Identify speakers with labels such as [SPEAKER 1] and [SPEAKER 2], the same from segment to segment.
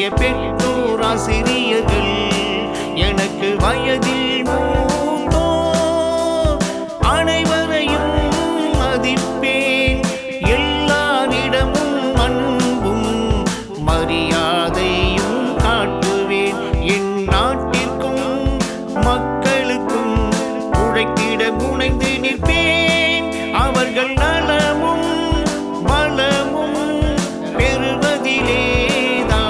[SPEAKER 1] பெற்றோர் ஆசிரியர்கள் எனக்கு வயதில் மூத்தோர் அனைவரையும் மதிப்பேன். எல்லாரிடமும் அன்பும் மரியாதையும் காட்டுவேன். என் நாட்டிற்கும் மக்களுக்கும் உழைத்திட முனைந்து நிற்பேன். அவர்கள் நலமும் வளமும் பெறுவதிலேதான்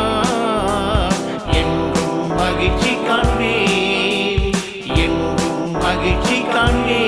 [SPEAKER 1] என்றும் மகிழ்ச்சி காண்பேன். என்றும் மகிழ்ச்சி காண்பேன்.